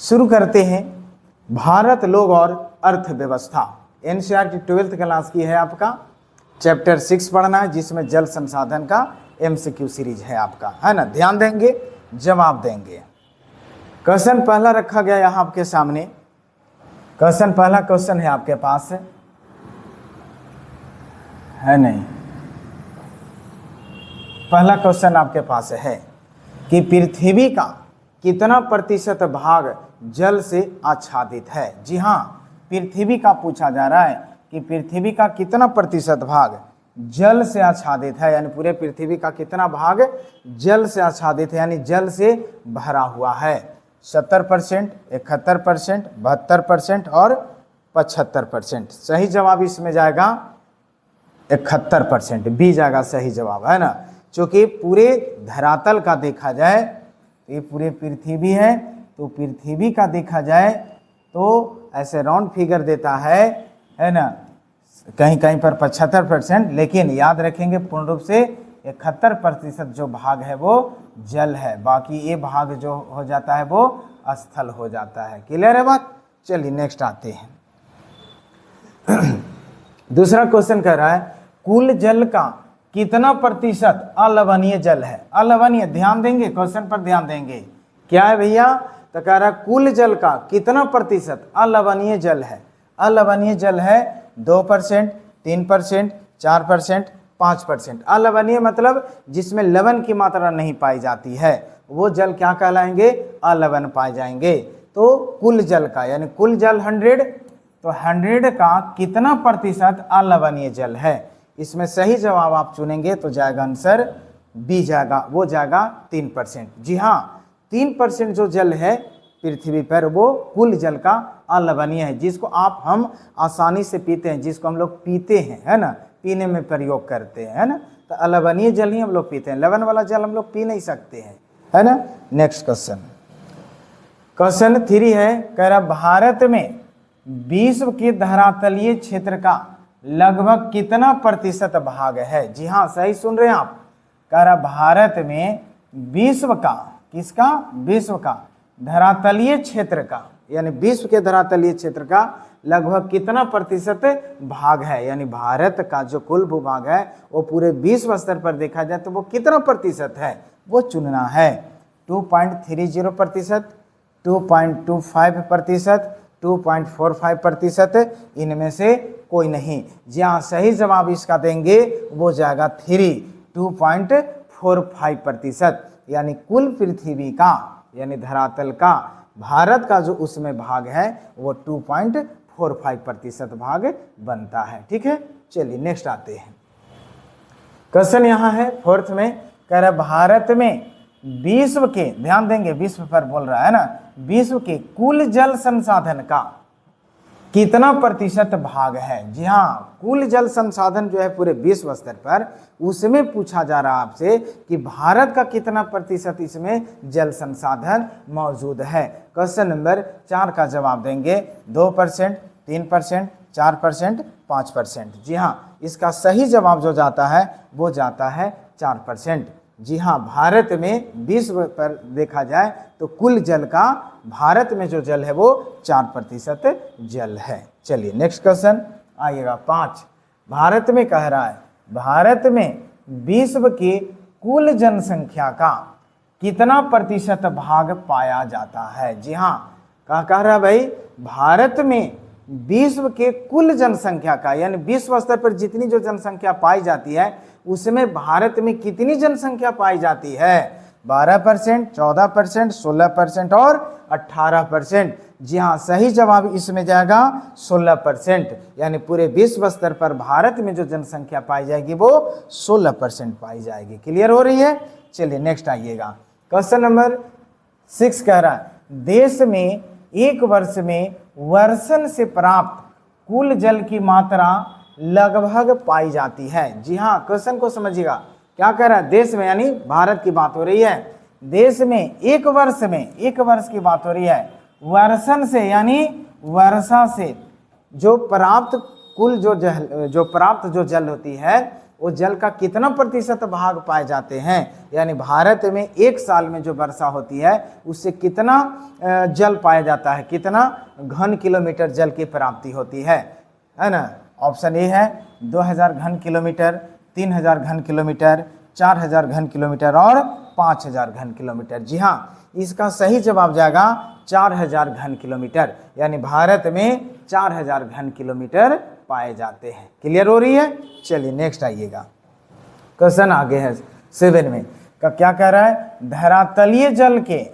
शुरू करते हैं भारत, लोग और अर्थव्यवस्था। एनसीईआरटी 12th क्लास की है आपका, चैप्टर 6 पढ़ना है, जिसमें जल संसाधन का एमसीक्यू सीरीज है आपका, है ना। ध्यान देंगे, जवाब देंगे। क्वेश्चन पहला रखा गया यहाँ आपके सामने। पहला क्वेश्चन है आपके पास, है नहीं, पहला क्वेश्चन आपके पास है कि पृथ्वी का कितना प्रतिशत भाग जल से आच्छादित है। जी हाँ, पृथ्वी का पूछा जा रहा है कि पृथ्वी का कितना प्रतिशत भाग जल से आच्छादित है, यानी पूरे पृथ्वी का कितना भाग जल से आच्छादित है, यानी जल से भरा हुआ है। 70%, 71%, 72% और 75%। सही जवाब इसमें जाएगा 71%, बी जाएगा सही जवाब, है ना। क्योंकि पूरे धरातल का देखा जाए, ये पूरे पृथ्वी है, तो पृथ्वी का देखा जाए तो ऐसे राउंड फिगर देता है ना, कहीं कहीं पर 75%, लेकिन याद रखेंगे पूर्ण रूप से 71% जो भाग है वो जल है, बाकी ये भाग जो हो जाता है वो स्थल हो जाता है। क्लियर है बात। चलिए नेक्स्ट आते हैं। दूसरा क्वेश्चन कह रहा है कुल जल का कितना प्रतिशत अलवणीय जल है। अलवणीय, ध्यान देंगे, क्वेश्चन पर ध्यान देंगे। क्या है भैया, तो कह रहा है कुल जल का कितना प्रतिशत अलवणीय जल है। अलवणीय जल है 2%, 3%, 4%, 5%। अलवणीय मतलब जिसमें लवण की मात्रा नहीं पाई जाती है, वो जल क्या कहलाएंगे, अलवण पाए जाएंगे। तो कुल जल का, यानी कुल जल 100, तो 100 का कितना प्रतिशत अलवणीय जल है। इसमें सही जवाब आप चुनेंगे तो जाएगा आंसर बी जाएगा, वो जाएगा 3%। जी हाँ, 3% जो जल है पृथ्वी पर वो कुल जल का अलवणीय है, जिसको हम आसानी से पीते हैं, जिसको हम लोग पीते हैं, है ना, पीने में प्रयोग करते हैं, है ना। तो अलवणीय जल ही हम लोग पीते हैं, लवण वाला जल हम लोग पी नहीं सकते हैं, है ना। नेक्स्ट क्वेश्चन, क्वेश्चन 3 है, कह रहा भारत में विश्व के धरातलीय क्षेत्र का लगभग कितना प्रतिशत भाग है। जी हाँ, सही सुन रहे हैं आप। कह रहा भारत में विश्व का, किसका, विश्व का धरातलीय क्षेत्र का, यानी विश्व के धरातलीय क्षेत्र का लगभग कितना प्रतिशत भाग है, यानी भारत का जो कुल भूभाग है वो पूरे विश्व स्तर पर देखा जाए तो वो कितना प्रतिशत है, वो चुनना है। 2.30%, 2.25%, 2.45%, इनमें से कोई नहीं। जहाँ सही जवाब इसका देंगे वो जाएगा 2.45%, यानी कुल पृथ्वी का, यानी धरातल का भारत का जो उसमें भाग है वो 2.45% भाग बनता है। ठीक है, चलिए नेक्स्ट आते हैं। क्वेश्चन यहाँ है 4th में, कह रहा भारत में विश्व के, ध्यान देंगे विश्व पर बोल रहा है ना, विश्व के कुल जल संसाधन का कितना प्रतिशत भाग है। जी हाँ, कुल जल संसाधन जो है पूरे विश्व स्तर पर, उसमें पूछा जा रहा आपसे कि भारत का कितना प्रतिशत इसमें जल संसाधन मौजूद है। क्वेश्चन नंबर 4 का जवाब देंगे 2%, 3%, 4%, 5%। जी हाँ, इसका सही जवाब जो जाता है वो जाता है 4%। जी हाँ, भारत में विश्व पर देखा जाए तो कुल जल का भारत में जो जल है वो 4% जल है। चलिए नेक्स्ट क्वेश्चन आइएगा 5। भारत में कह रहा है भारत में विश्व की कुल जनसंख्या का कितना प्रतिशत भाग पाया जाता है। जी हाँ, कह रहा भाई भारत में विश्व के कुल जनसंख्या का, यानी विश्व स्तर पर जितनी जो जनसंख्या पाई जाती है उसमें भारत में कितनी जनसंख्या पाई जाती है। 12%, 14%, 16% और 18%। जी हाँ, सही जवाब इसमें जाएगा 16%, यानी पूरे विश्व स्तर पर भारत में जो जनसंख्या पाई जाएगी वो 16% पाई जाएगी। क्लियर हो रही है। चलिए नेक्स्ट आइएगा। क्वेश्चन नंबर 6 कह रहा है देश में एक वर्ष में वर्षण से प्राप्त कुल जल की मात्रा लगभग पाई जाती है। जी हाँ, क्वेश्चन को समझिएगा, क्या कह रहा है, देश में यानी भारत की बात हो रही है, देश में एक वर्ष की बात हो रही है, वर्षण से यानी वर्षा से जो प्राप्त कुल जो प्राप्त जो जल होती है वो जल का कितना प्रतिशत भाग पाए जाते हैं, यानी भारत में एक साल में जो वर्षा होती है उससे कितना जल पाया जाता है, कितना घन किलोमीटर जल की प्राप्ति होती है ना। ऑप्शन ए है 2000 घन किलोमीटर, 3000 घन किलोमीटर, 4000 घन किलोमीटर और 5000 घन किलोमीटर। जी हाँ, इसका सही जवाब जाएगा 4000 घन किलोमीटर, यानी भारत में 4000 घन किलोमीटर पाए जाते हैं। क्लियर हो रही है। चलिए नेक्स्ट आइएगा, क्वेश्चन आगे है 7 में का क्या कह रहा है, धरातलीय जल के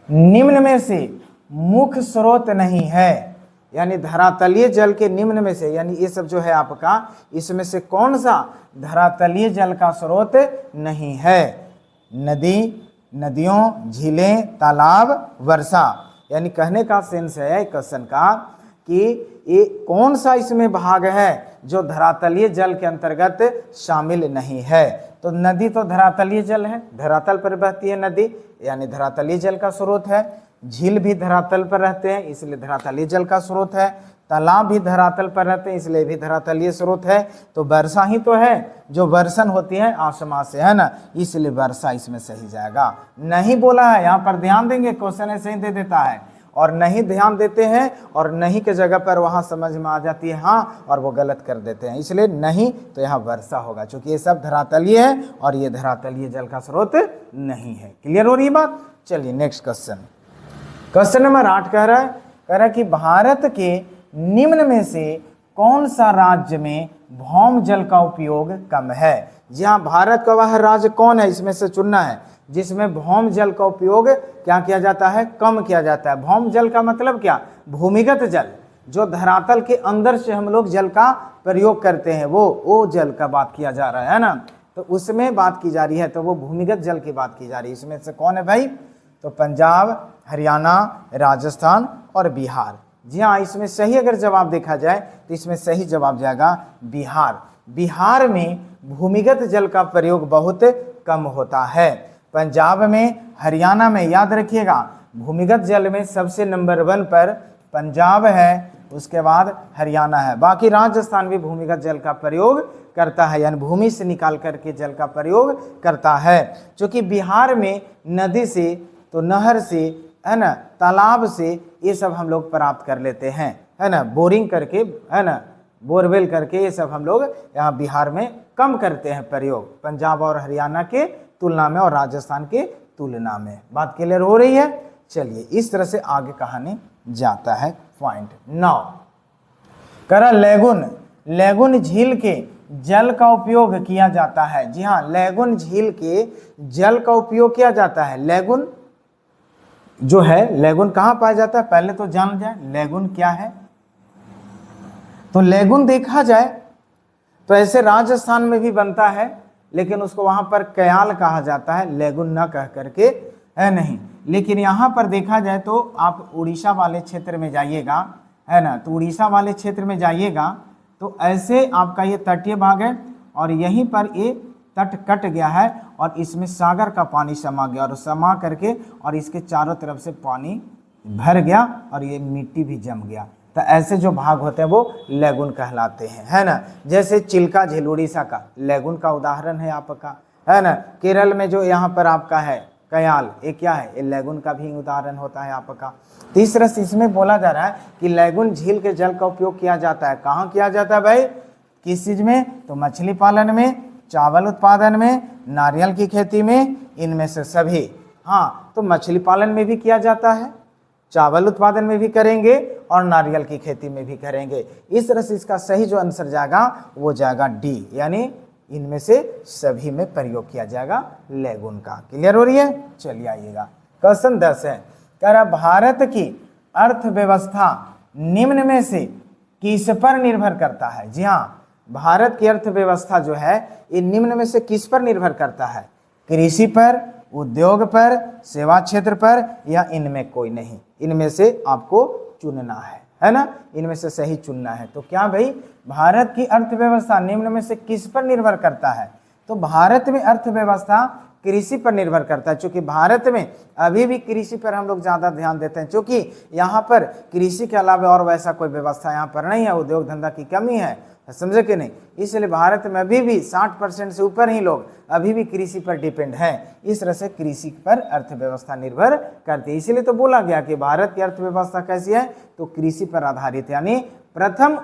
निम्न में से मुख्य स्रोत नहीं है, यानी धरातलीय जल के निम्न में से, यानी ये सब जो है आपका, इसमें से कौन सा धरातलीय जल का स्रोत नहीं है। नदी, नदियों, झीलें, तालाब, वर्षा, यानी कहने का सेंस है क्वेश्चन का कि ये कौन सा इसमें भाग है जो धरातलीय जल के अंतर्गत शामिल नहीं है। तो नदी तो धरातलीय जल है, धरातल पर बहती है नदी, यानी धरातलीय जल का स्रोत है। झील भी धरातल पर रहते हैं, इसलिए धरातलीय जल का स्रोत है। तालाब भी धरातल पर रहते हैं, इसलिए भी धरातलीय स्रोत है। तो वर्षा ही तो है जो वर्षण होती है आसमान से, है ना, इसलिए वर्षा इसमें सही जाएगा। नहीं बोला है, यहाँ पर ध्यान देंगे, क्वेश्चन ऐसे ही दे देता है, और नहीं ध्यान देते हैं और नहीं के जगह पर वहाँ समझ में आ जाती है हाँ, और वो गलत कर देते हैं, इसलिए नहीं, तो यहाँ वर्षा होगा, क्योंकि ये सब धरातलीय है और ये धरातलीय जल का स्रोत नहीं है। क्लियर हो रही बात। चलिए नेक्स्ट क्वेश्चन, क्वेश्चन नंबर 8 कह रहा है कि भारत के निम्न में से कौन सा राज्य में भौम जल का उपयोग कम है। जी हाँ, भारत का वह राज्य कौन है इसमें से चुनना है जिसमें भौम जल का उपयोग क्या किया जाता है, कम किया जाता है। भौम जल का मतलब क्या, भूमिगत जल, जो धरातल के अंदर से हम लोग जल का प्रयोग करते हैं, वो जल का बात किया जा रहा है ना, तो उसमें बात की जा रही है, तो वो भूमिगत जल की बात की जा रही है। इसमें से कौन है भाई, तो पंजाब, हरियाणा, राजस्थान और बिहार। जी हाँ, इसमें सही अगर जवाब देखा जाए तो इसमें सही जवाब जाएगा बिहार। बिहार में भूमिगत जल का प्रयोग बहुत कम होता है। पंजाब में, हरियाणा में, याद रखिएगा, भूमिगत जल में सबसे नंबर 1 पर पंजाब है, उसके बाद हरियाणा है। बाकी राजस्थान भी भूमिगत जल का प्रयोग करता है, यानी भूमि से निकाल करके जल का प्रयोग करता है। क्योंकि बिहार में नदी से, तो नहर से, है ना, तालाब से, ये सब हम लोग प्राप्त कर लेते हैं, है ना, बोरिंग करके, है ना, बोरवेल करके, ये सब हम लोग यहाँ बिहार में कम करते हैं प्रयोग, पंजाब और हरियाणा के तुलना में और राजस्थान के तुलना में। बात क्लियर हो रही है। चलिए इस तरह से आगे कहानी जाता है। पॉइंट 9 करा, लेगुन झील के जल का उपयोग किया जाता है। जी हाँ, लेगुन झील के जल का उपयोग किया जाता है। लेगुन जो है, लेगुन कहाँ पाया जाता है, पहले तो जान जाए लेगुन क्या है। तो लेगुन देखा जाए तो ऐसे राजस्थान में भी बनता है, लेकिन उसको वहां पर कयाल कहा जाता है, लेगुन ना कह करके, है नहीं। लेकिन यहाँ पर देखा जाए तो आप उड़ीसा वाले क्षेत्र में जाइएगा, है ना, तो उड़ीसा वाले क्षेत्र में जाइएगा तो ऐसे आपका ये तटीय भाग है और यहीं पर ये तट कट गया है और इसमें सागर का पानी समा गया, और समा करके और इसके चारों तरफ से पानी भर गया और ये मिट्टी भी जम गया। तो ऐसे जो भाग होते हैं वो लेगुन कहलाते हैं, है ना। जैसे चिल्का झील उड़ीसा का लेगुन का उदाहरण है आपका, है ना। केरल में जो यहाँ पर आपका है कयाल, ये क्या है, ये लेगुन का भी उदाहरण होता है आपका। तीसरा इसमें बोला जा रहा है कि लेगुन झील के जल का उपयोग किया जाता है। कहाँ किया जाता है भाई, किस चीज में, तो मछली पालन में, चावल उत्पादन में, नारियल की खेती में, इनमें से सभी। हाँ, तो मछली पालन में भी किया जाता है, चावल उत्पादन में भी करेंगे और नारियल की खेती में भी करेंगे। इस तरह से इसका सही जो आंसर जाएगा वो जाएगा डी, यानी इनमें से सभी में प्रयोग किया जाएगा लेगुन का। क्लियर हो रही है। चलिए आइएगा, क्वेश्चन 10 है, कह रहा भारत की अर्थव्यवस्था निम्न में से किस पर निर्भर करता है। जी हाँ, भारत की अर्थव्यवस्था जो है ये निम्न में से किस पर निर्भर करता है, कृषि पर, उद्योग पर, सेवा क्षेत्र पर, या इनमें कोई नहीं। इनमें से आपको चुनना है ना, इनमें से सही चुनना है। तो क्या भाई, भारत की अर्थव्यवस्था निम्न में से किस पर निर्भर करता है, तो भारत में अर्थव्यवस्था कृषि पर निर्भर करता है। क्योंकि भारत में अभी भी कृषि पर हम लोग ज़्यादा ध्यान देते हैं, क्योंकि यहाँ पर कृषि के अलावा और वैसा कोई व्यवस्था यहाँ पर नहीं है, उद्योग धंधा की कमी है, समझे कि नहीं। इसलिए भारत में अभी भी 60% से ऊपर ही लोग अभी भी कृषि पर डिपेंड हैं। इस तरह से कृषि पर अर्थव्यवस्था निर्भर करती है। इसीलिए तो बोला गया कि भारत की अर्थव्यवस्था कैसी है, तो कृषि पर आधारित, यानी प्रथम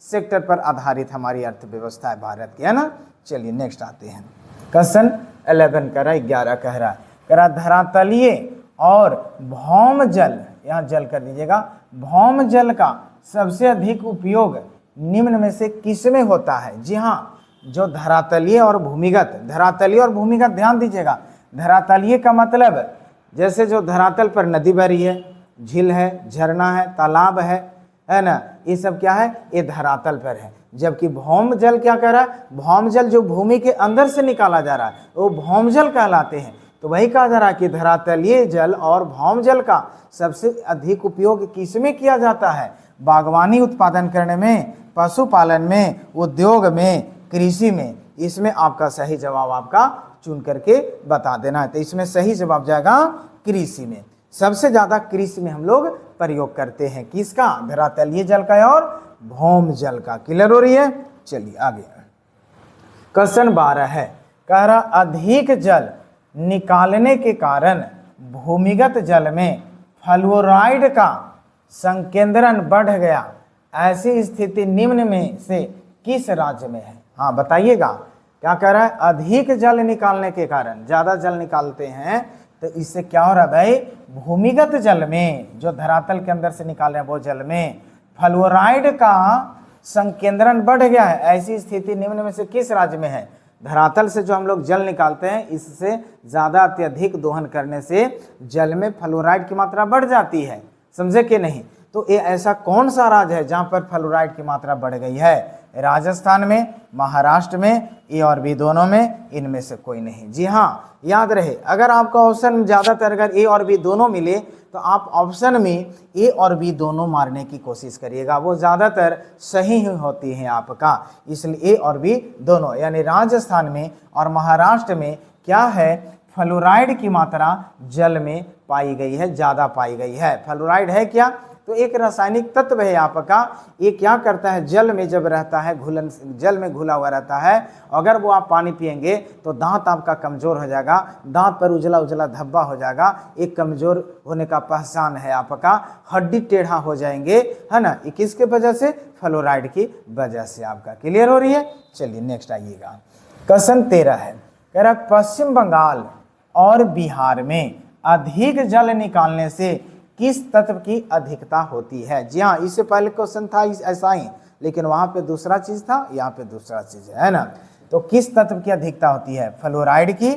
सेक्टर पर आधारित हमारी अर्थव्यवस्था है भारत की, है ना। चलिए नेक्स्ट आते हैं। क्वेश्चन 11 करा 11 कह रहा धरातलीय और भौम जल, यहाँ जल कर दीजिएगा, भौम जल का सबसे अधिक उपयोग निम्न में से किसमें होता है। जी हाँ, जो धरातलीय और भूमिगत, धरातलीय और भूमिगत ध्यान दीजिएगा। धरातलीय का मतलब जैसे जो धरातल पर नदी बह रही है, झील है, झरना है, तालाब है ना, ये सब क्या है, ये धरातल पर है। जबकि भौम जल क्या कह रहा है, भौम जल जो भूमि के अंदर से निकाला जा रहा है वो भौम जल कहलाते हैं। तो वही कहा जा रहा है कि धरातलीय जल और भौम जल का सबसे अधिक उपयोग किसमें किया जाता है, बागवानी उत्पादन करने में, पशुपालन में, उद्योग में, कृषि में। इसमें आपका सही जवाब आपका चुन करके बता देना है। तो इसमें सही जवाब जाएगा कृषि में। सबसे ज्यादा कृषि में हम लोग प्रयोग करते हैं किसका, धरातलीय जल का और भौम जल का। क्लियर हो रही है। चलिए आगे क्वेश्चन 12 है, कह रहा अधिक जल निकालने के कारण भूमिगत जल में फ्लोराइड का संकेंद्रण बढ़ गया, ऐसी स्थिति निम्न में से किस राज्य में है। हाँ बताइएगा, क्या कह रहा है, अधिक जल निकालने के कारण, ज्यादा जल निकालते हैं तो इससे क्या हो रहा है भाई, भूमिगत जल में जो धरातल के अंदर से निकाल रहे हैं वो जल में फ्लोराइड का संकेंद्रण बढ़ गया है, ऐसी स्थिति निम्न में से किस राज्य में है। धरातल से जो हम लोग जल निकालते हैं इससे ज्यादा अत्यधिक दोहन करने से जल में फ्लोराइड की मात्रा बढ़ जाती है, समझे कि नहीं। तो ये ऐसा कौन सा राज्य है जहां पर फ्लोराइड की मात्रा बढ़ गई है, राजस्थान में, महाराष्ट्र में, ए और बी दोनों में, इनमें से कोई नहीं। जी हाँ, याद रहे अगर आपका ऑप्शन ज्यादातर अगर ए और बी दोनों मिले तो आप ऑप्शन में ए और बी दोनों मारने की कोशिश करिएगा, वो ज्यादातर सही ही होती है आपका। इसलिए ए और बी दोनों, यानी राजस्थान में और महाराष्ट्र में क्या है, फ्लोराइड की मात्रा जल में पाई गई है, ज्यादा पाई गई है। फ्लोराइड है क्या, तो एक रासायनिक तत्व है आपका, ये क्या करता है, जल में जब रहता है, घुलन, जल में घुला हुआ रहता है, अगर वो आप पानी पिएंगे तो दांत आपका कमजोर हो जाएगा, दांत पर उजला उजला धब्बा हो जाएगा, एक कमजोर होने का पहचान है आपका, हड्डी टेढ़ा हो जाएंगे, है ना, ये किसके वजह से, फ्लोराइड की वजह से आपका। क्लियर हो रही है। चलिए नेक्स्ट आइएगा, क्वेश्चन 13 है, कह रहा पश्चिम बंगाल और बिहार में अधिक जल निकालने से किस तत्व की अधिकता होती है। जी हाँ, इससे पहले क्वेश्चन था ऐसा ही, लेकिन वहां पे दूसरा चीज था, यहाँ पे दूसरा चीज है ना। तो किस तत्व की अधिकता होती है, फ्लोराइड की,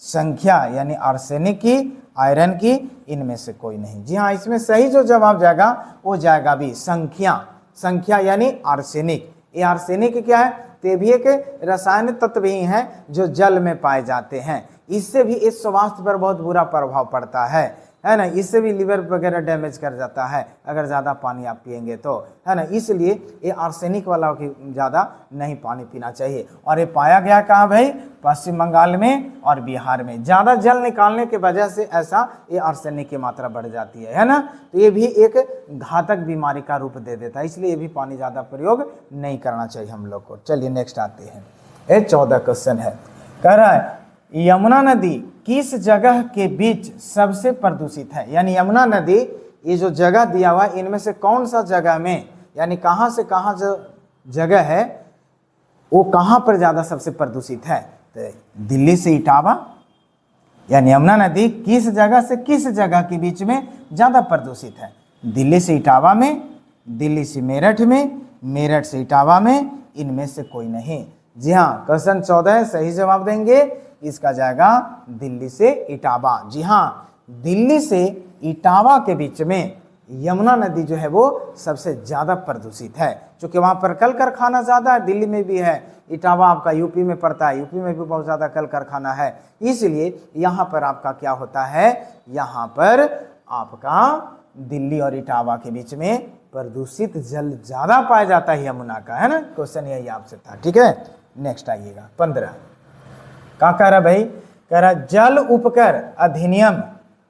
संख्या यानी आर्सेनिक की, आयरन की, इनमें से कोई नहीं। जी हाँ, इसमें सही जो जवाब जाएगा वो जाएगा भी संख्या, संख्या यानी आर्सेनिक। ये आर्सेनिक क्या है, ते भी एक रासायनिक तत्व ही है जो जल में पाए जाते हैं। इससे भी इस स्वास्थ्य पर बहुत बुरा प्रभाव पड़ता है ना, इससे भी लिवर वगैरह डैमेज कर जाता है अगर ज़्यादा पानी आप पिएंगे तो, है ना। इसलिए ये आर्सेनिक वाला की ज़्यादा नहीं पानी पीना चाहिए। और ये पाया गया कहाँ भाई, पश्चिम बंगाल में और बिहार में। ज़्यादा जल निकालने की वजह से ऐसा ये आर्सेनिक की मात्रा बढ़ जाती है ना। तो ये भी एक घातक बीमारी का रूप दे देता है, इसलिए ये भी पानी ज़्यादा प्रयोग नहीं करना चाहिए हम लोग को। चलिए नेक्स्ट आते हैं, ये 14 क्वेश्चन है, कह रहा है यमुना नदी किस जगह के बीच सबसे प्रदूषित है। यानी यमुना नदी, ये जो जगह दिया हुआ है इनमें से कौन सा जगह में, यानी कहाँ से कहाँ जो जगह है वो कहाँ पर ज़्यादा सबसे प्रदूषित है। तो दिल्ली से इटावा, यानी यमुना नदी किस जगह से किस जगह के बीच में ज़्यादा प्रदूषित है, दिल्ली से इटावा में, दिल्ली से मेरठ में, मेरठ से इटावा में, इनमें से कोई नहीं। जी हाँ, क्वेश्चन 14 है, सही जवाब देंगे, इसका जाएगा दिल्ली से इटावा। जी हाँ, दिल्ली से इटावा के बीच में यमुना नदी जो है वो सबसे ज्यादा प्रदूषित है, क्योंकि वहां पर कल कारखाना ज्यादा है, दिल्ली में भी है, इटावा आपका यूपी में पड़ता है, यूपी में भी बहुत ज्यादा कल कारखाना है, इसलिए यहाँ पर आपका क्या होता है, यहाँ पर आपका दिल्ली और इटावा के बीच में प्रदूषित जल ज्यादा पाया जाता है यमुना का, है ना। क्वेश्चन यही आपसे था, ठीक है। नेक्स्ट आइएगा 15, क्या कह रहा भाई, कह रहा जल उपकर अधिनियम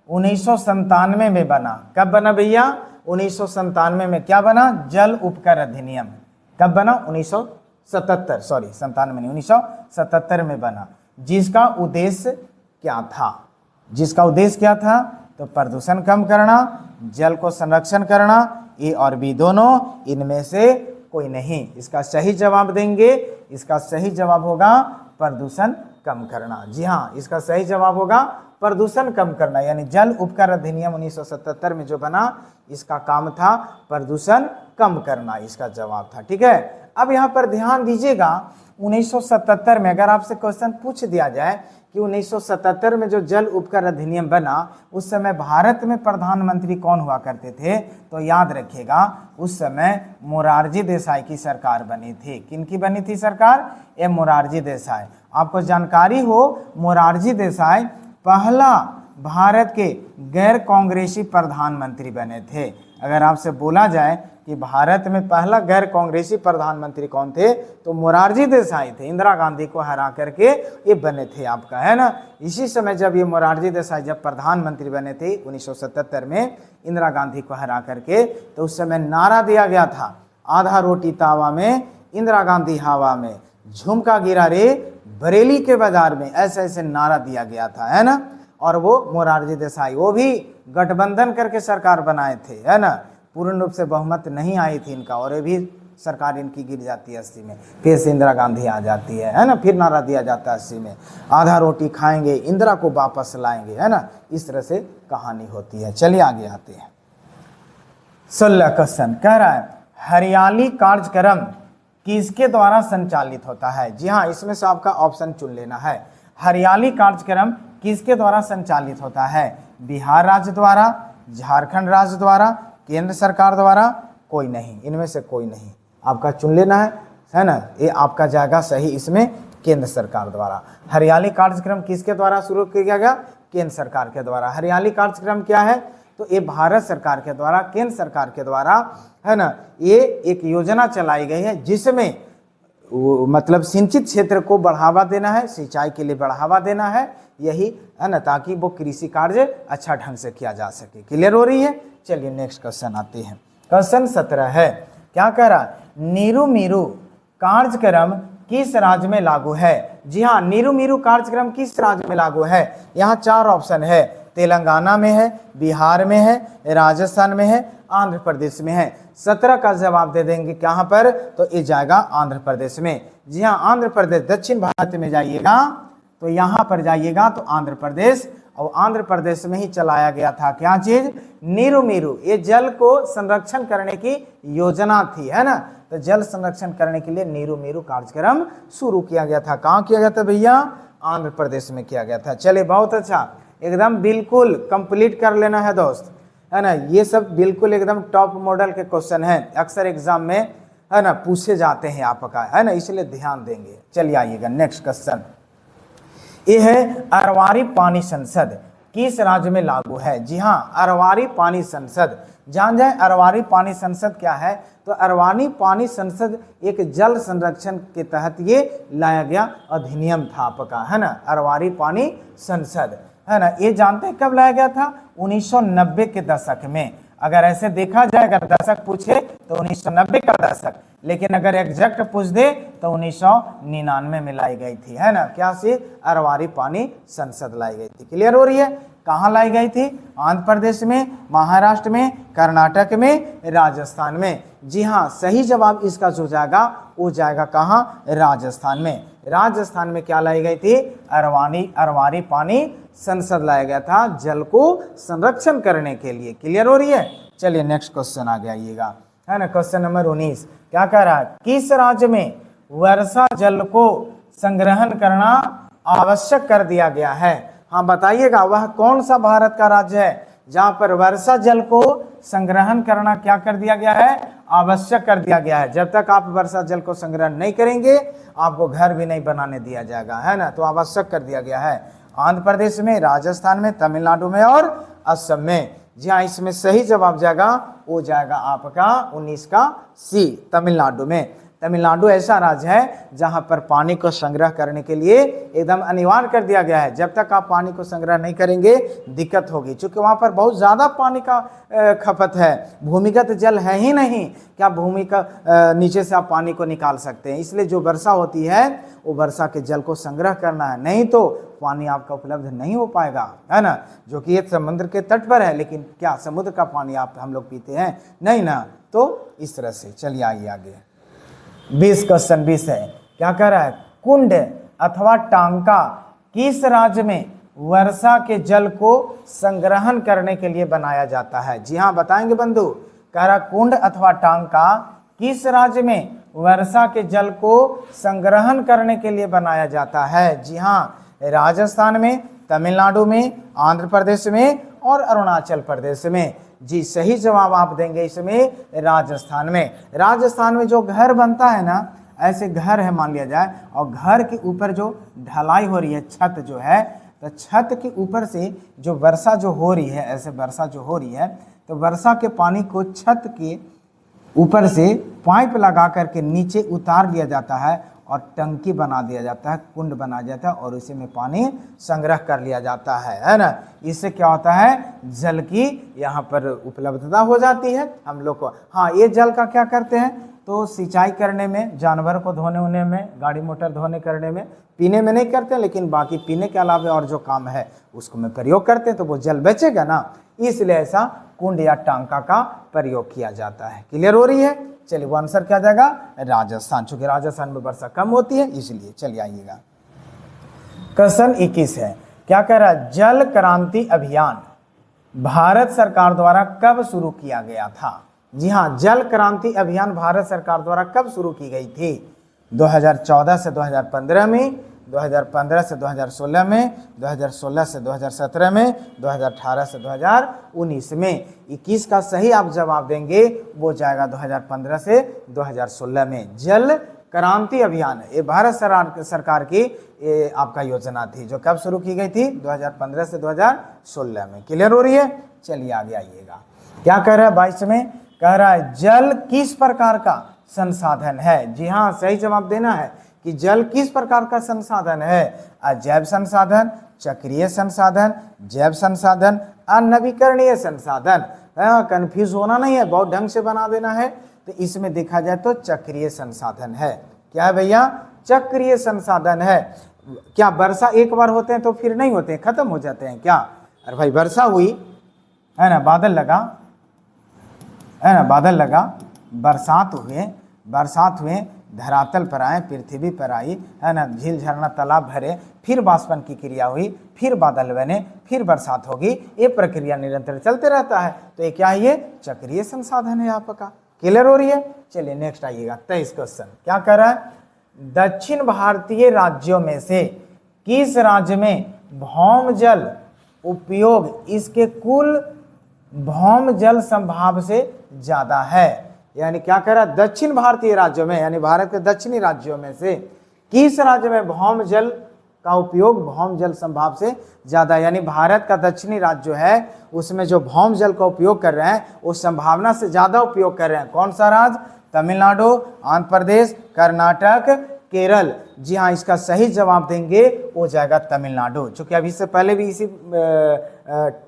1997 में बना। कब बना भैया? 1997 में। क्या बना? जल उपकर अधिनियम। कब बना? 1977, सॉरी 97 नहीं, 1977 में बना। जिसका उद्देश्य क्या था? जिसका उद्देश्य क्या था? तो प्रदूषण कम करना, जल को संरक्षण करना, ए और बी दोनों, इनमें से कोई नहीं। इसका सही जवाब देंगे, इसका सही जवाब होगा प्रदूषण कम करना। जी हाँ, इसका सही जवाब होगा प्रदूषण कम करना, यानी जल उपकर अधिनियम 1977 में जो बना, इसका काम था प्रदूषण कम करना, इसका जवाब था। ठीक है, अब यहाँ पर ध्यान दीजिएगा, 1977 में अगर आपसे क्वेश्चन पूछ दिया जाए कि 1977 में जो जल उपकर अधिनियम बना, उस समय भारत में प्रधानमंत्री कौन हुआ करते थे, तो याद रखिएगा उस समय मोरारजी देसाई की सरकार बनी थी। किनकी बनी थी सरकार? ये मोरारजी देसाई। आपको जानकारी हो, मोरारजी देसाई पहला भारत के गैर कांग्रेसी प्रधानमंत्री बने थे। अगर आपसे बोला जाए कि भारत में पहला गैर कांग्रेसी प्रधानमंत्री कौन थे, तो मोरारजी देसाई थे। इंदिरा गांधी को हरा करके ये बने थे, आपका है ना। इसी समय जब ये मोरारजी देसाई जब प्रधानमंत्री बने थे 1977 में, इंदिरा गांधी को हरा करके, तो उस समय नारा दिया गया था, आधा रोटी तावा में, इंदिरा गांधी हवा में, झुमका गिरा रे बरेली के बाजार में, ऐसे ऐसे नारा दिया गया था, है ना। और वो मोरारजी देसाई, वो भी गठबंधन करके सरकार बनाए थे, है ना। पूर्ण रूप से बहुमत नहीं आई थी इनका, और ये भी सरकार इनकी गिर जाती है 80 में, फिर से इंदिरा गांधी आ जाती है ना। फिर नारा दिया जाता है 80 में, आधा रोटी खाएंगे, इंदिरा को वापस लाएंगे, है ना। इस तरह से कहानी होती है। चलिए आगे आते हैं। 16 क्वेश्चन कह रहा है हरियाली कार्यक्रम किसके द्वारा संचालित होता है? जी हाँ, इसमें से आपका ऑप्शन चुन लेना है। हरियाली कार्यक्रम किसके द्वारा संचालित होता है? बिहार राज्य द्वारा, झारखंड राज्य द्वारा, केंद्र सरकार द्वारा, कोई नहीं, इनमें से कोई नहीं, आपका चुन लेना है ना। ये आपका जाएगा सही, इसमें केंद्र सरकार द्वारा। हरियाली कार्यक्रम किसके द्वारा शुरू किया गया? केंद्र सरकार के द्वारा। हरियाली कार्यक्रम क्या है? तो ये भारत सरकार के द्वारा, केंद्र सरकार के द्वारा, है ना, ये एक योजना चलाई गई है, जिसमें मतलब सिंचित क्षेत्र को बढ़ावा देना है, सिंचाई के लिए बढ़ावा देना है, यही है ना, ताकि वो कृषि कार्य अच्छा ढंग से किया जा सके। क्लियर हो रही है? चलिए नेक्स्ट क्वेश्चन आते हैं। क्वेश्चन 17 है, क्या कह रहा? नीरू मीरू कार्यक्रम किस राज्य में लागू है? जी हाँ, नीरू मीरू कार्यक्रम किस राज्य में लागू है? यहाँ 4 ऑप्शन है। तेलंगाना में है, बिहार में है, राजस्थान में है, आंध्र प्रदेश में है। 17 का जवाब दे देंगे कहाँ पर? तो ये जाएगा आंध्र प्रदेश में। जी हाँ, आंध्र प्रदेश, दक्षिण भारत में जाइएगा तो यहाँ पर जाइएगा तो आंध्र प्रदेश, और आंध्र प्रदेश में ही चलाया गया था क्या चीज? नीरू मीरू। ये जल को संरक्षण करने की योजना थी, है ना। तो जल संरक्षण करने के लिए नीरू मीरू कार्यक्रम शुरू किया गया था। कहाँ किया गया था भैया? आंध्र प्रदेश में किया गया था। चलिए बहुत अच्छा, एकदम बिल्कुल कंप्लीट कर लेना है दोस्त, है ना। ये सब बिल्कुल एकदम टॉप मॉडल के क्वेश्चन है, अक्सर एग्जाम में, है ना, पूछे जाते हैं आपका, है ना, इसलिए ध्यान देंगे। चलिए आइएगा नेक्स्ट क्वेश्चन। ये है अरवारी पानी संसद किस राज्य में लागू है? जी हाँ, अरवारी पानी संसद। जान जाए अरवारी पानी संसद क्या है? तो अरवारी पानी संसद एक जल संरक्षण के तहत ये लाया गया अधिनियम था आपका, है ना। अरवारी पानी संसद, है ना। ये जानते हैं कब लाया गया था? 1990 के दशक में। अगर ऐसे देखा जाए, अगर दशक पूछे तो 1990 का दशक, लेकिन अगर एग्जैक्ट पूछ दे तो 1999 में लाई गई थी, है ना। क्या सी? अरवारी पानी संसद लाई गई थी। क्लियर हो रही है? कहाँ लाई गई थी? आंध्र प्रदेश में, महाराष्ट्र में, कर्नाटक में, राजस्थान में। जी हाँ, सही जवाब इसका जो जाएगा वो जाएगा कहाँ? राजस्थान में। राजस्थान में क्या लाई गई थी? अरवारी पानी संसद लाया गया था, जल को संरक्षण करने के लिए। क्लियर हो रही है? चलिए नेक्स्ट क्वेश्चन आगे आइएगा, है ना। क्वेश्चन नंबर 19 क्या कह रहा है? किस राज्य में वर्षा जल को संग्रहण करना आवश्यक कर दिया गया है? हाँ बताइएगा, वह कौन सा भारत का राज्य है जहां पर वर्षा जल को संग्रहण करना क्या कर दिया गया है? आवश्यक कर दिया गया है। जब तक आप वर्षा जल को संग्रहण नहीं करेंगे, आपको घर भी नहीं बनाने दिया जाएगा, है ना। तो आवश्यक कर दिया गया है। आंध्र प्रदेश में, राजस्थान में, तमिलनाडु में और असम में। जी हाँ, इसमें सही जवाब जाएगा वो जाएगा आपका 19 का सी, तमिलनाडु में। तमिलनाडु ऐसा राज्य है जहां पर पानी को संग्रह करने के लिए एकदम अनिवार्य कर दिया गया है। जब तक आप पानी को संग्रह नहीं करेंगे दिक्कत होगी, क्योंकि वहां पर बहुत ज़्यादा पानी का खपत है। भूमिगत जल है ही नहीं, क्या भूमि का नीचे से आप पानी को निकाल सकते हैं। इसलिए जो वर्षा होती है वो वर्षा के जल को संग्रह करना है, नहीं तो पानी आपका उपलब्ध नहीं हो पाएगा, है ना। जो कि ये समुद्र के तट पर है, लेकिन क्या समुद्र का पानी आप हम लोग पीते हैं? नहीं ना। तो इस तरह से चलिए आइए आगे। 20 क्वेश्चन 20 है, क्या कह रहा है? कुंड अथवा टांका किस राज्य में वर्षा के जल को संग्रहण करने के लिए बनाया जाता है? जी हाँ, बताएंगे बंधु। कह रहा कुंड अथवा टांका किस राज्य में वर्षा के जल को संग्रहण करने के लिए बनाया जाता है? जी हाँ, राजस्थान में, तमिलनाडु में, आंध्र प्रदेश में और अरुणाचल प्रदेश में। जी सही जवाब आप देंगे इसमें राजस्थान में। राजस्थान में जो घर बनता है ना, ऐसे घर है मान लिया जाए, और घर के ऊपर जो ढलाई हो रही है, छत जो है, तो छत के ऊपर से जो वर्षा जो हो रही है, ऐसे वर्षा जो हो रही है, तो वर्षा के पानी को छत के ऊपर से पाइप लगा करके नीचे उतार लिया जाता है और टंकी बना दिया जाता है, कुंड बना जाता है और उसी में पानी संग्रह कर लिया जाता है ना। इससे क्या होता है? जल की यहाँ पर उपलब्धता हो जाती है हम लोग को। हाँ, ये जल का क्या करते हैं? तो सिंचाई करने में, जानवर को धोने उन्हें में, गाड़ी मोटर धोने करने में, पीने में नहीं करते, लेकिन बाकी पीने के अलावा और जो काम है उसको में प्रयोग करते हैं, तो वो जल बचेगा ना। इसलिए ऐसा कुंड या टांका का प्रयोग किया जाता है। क्लियर हो रही है? चलिए वो आंसर क्या जाएगा? राजस्थान, चूंकि राजस्थान में वर्षा कम होती है इसलिए। चलिए आइएगा, क्वेश्चन 21 है, क्या कह रहा है? जल क्रांति अभियान भारत सरकार द्वारा कब शुरू किया गया था? जी हाँ, जल क्रांति अभियान भारत सरकार द्वारा कब शुरू की गई थी? 2014 से 2015 में, 2015 से 2016 में, 2016 से 2017 में, 2018 से 2019 में। 21 का सही आप जवाब देंगे, वो जाएगा 2015 से 2016 में। जल क्रांति अभियान ये भारत सरकार की ये आपका योजना थी, जो कब शुरू की गई थी? 2015 से 2016 में। क्लियर हो रही है? चलिए आगे आइएगा, क्या कह रहा है? 22 में कह रहा है जल किस प्रकार का संसाधन है? जी हाँ, सही जवाब देना है कि जल किस प्रकार का संसाधन है? अजैव संसाधन, चक्रीय संसाधन, जैव संसाधन, अनवीकरणीय संसाधन। कंफ्यूज होना नहीं है, बहुत ढंग से बना देना है। तो इसमें देखा जाए तो चक्रीय संसाधन है। क्या है भैया? चक्रीय संसाधन है। क्या वर्षा एक बार होते हैं तो फिर नहीं होते हैं, खत्म हो जाते हैं क्या? अरे भाई वर्षा हुई है ना, बादल लगा है ना, बादल लगा, बरसात हुए, धरातल पर आए, पृथ्वी पर आई, है ना, झील झरना तालाब भरे, फिर बाष्पन की क्रिया हुई, फिर बादल बने, फिर बरसात होगी। ये प्रक्रिया निरंतर चलते रहता है। तो ये क्या है? ये चक्रीय संसाधन है आपका। क्लियर हो रही है? चलिए नेक्स्ट आइएगा, 23 क्वेश्चन, क्या कह रहा है? दक्षिण भारतीय राज्यों में से किस राज्य में भौम जल उपयोग इसके कुल भौम जल संभाव से ज्यादा है? यानी क्या कह रहा है? दक्षिण भारतीय राज्यों में, यानी भारत के दक्षिणी राज्यों में से किस राज्य में भौम जल का उपयोग भौम जल संभाव से ज्यादा, यानी भारत का दक्षिणी राज्य जो है उसमें जो भौम जल का उपयोग कर रहे हैं वो संभावना से ज्यादा उपयोग कर रहे हैं। कौन सा राज्य? तमिलनाडु, आंध्र प्रदेश, कर्नाटक, केरल। जी हाँ, इसका सही जवाब देंगे वो जाएगा तमिलनाडु, चूंकि अभी से पहले भी इसी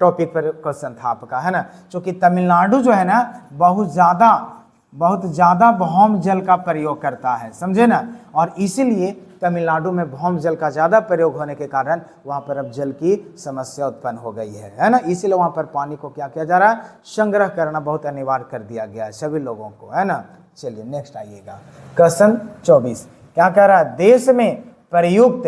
टॉपिक पर क्वेश्चन था आपका, है ना। चूंकि तमिलनाडु जो है ना बहुत ज़्यादा भौम जल का प्रयोग करता है, समझे ना। और इसीलिए तमिलनाडु में भौम जल का ज़्यादा प्रयोग होने के कारण वहाँ पर अब जल की समस्या उत्पन्न हो गई है ना। इसीलिए वहाँ पर पानी को क्या किया जा रहा है? संग्रह करना बहुत अनिवार्य कर दिया गया है सभी लोगों को, है ना। चलिए नेक्स्ट आइएगा, क्वेश्चन 24, क्या कह रहा है? देश में प्रयुक्त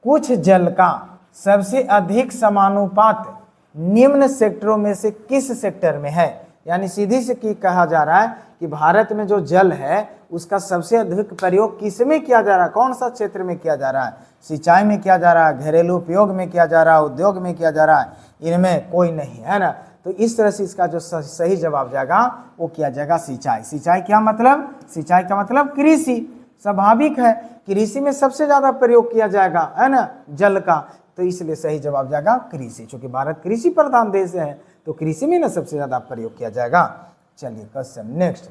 कुछ जल का सबसे अधिक समानुपात निम्न सेक्टरों में से किस सेक्टर में है? यानी सीधी से की कहा जा रहा है कि भारत में जो जल है उसका सबसे अधिक प्रयोग किस में किया जा रहा है? कौन सा क्षेत्र में किया जा रहा है? सिंचाई में किया जा रहा है, घरेलू उपयोग में किया जा रहा है, उद्योग में किया जा रहा है? इनमें कोई नहीं, है ना। तो इस तरह से इसका जो सही जवाब जाएगा वो किया जाएगा सिंचाई। सिंचाई क्या मतलब? सिंचाई का मतलब कृषि। स्वाभाविक है, कृषि में सबसे ज्यादा प्रयोग किया जाएगा, है ना, जल का। तो इसलिए सही जवाब जाएगा कृषि, क्योंकि भारत कृषि प्रधान देश है तो कृषि में ना सबसे ज्यादा प्रयोग किया जाएगा। चलिए क्वेश्चन नेक्स्ट,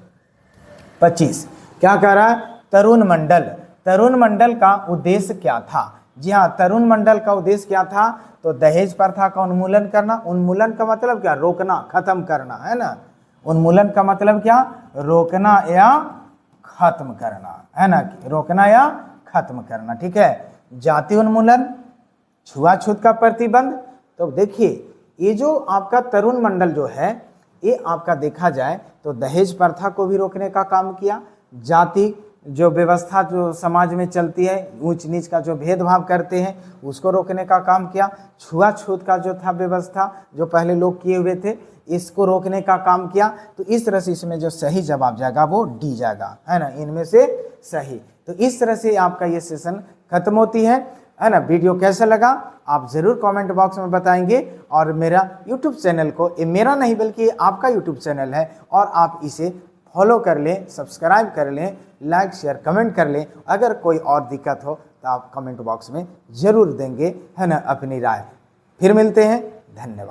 25 क्या कह रहा है? तरुण मंडल। तरुण मंडल का उद्देश्य क्या था? जी हाँ, तरुण मंडल का उद्देश्य क्या था? तो दहेज प्रथा का उन्मूलन करना। उन्मूलन का मतलब क्या? रोकना, खत्म करना, है ना। उन्मूलन का मतलब क्या? रोकना या खत्म करना, है ना, रोकना या खत्म करना, ठीक है। जाति उन्मूलन, छुआछूत का प्रतिबंध। तो देखिए ये जो आपका तरुण मंडल जो है, ये आपका देखा जाए तो दहेज प्रथा को भी रोकने का काम किया, जाति जो व्यवस्था जो समाज में चलती है, ऊंच नीच का जो भेदभाव करते हैं उसको रोकने का काम किया, छुआछूत का जो था व्यवस्था जो पहले लोग किए हुए थे इसको रोकने का काम किया। तो इस तरह से इसमें जो सही जवाब जाएगा वो डी जाएगा, है ना, इनमें से सही। तो इस तरह से आपका ये सेशन खत्म होती है ना। वीडियो कैसा लगा आप जरूर कमेंट बॉक्स में बताएंगे, और मेरा यूट्यूब चैनल को, ये मेरा नहीं बल्कि आपका यूट्यूब चैनल है, और आप इसे फॉलो कर लें, सब्सक्राइब कर लें, लाइक शेयर कमेंट कर लें। अगर कोई और दिक्कत हो तो आप कमेंट बॉक्स में ज़रूर देंगे, है ना, अपनी राय। फिर मिलते हैं, धन्यवाद।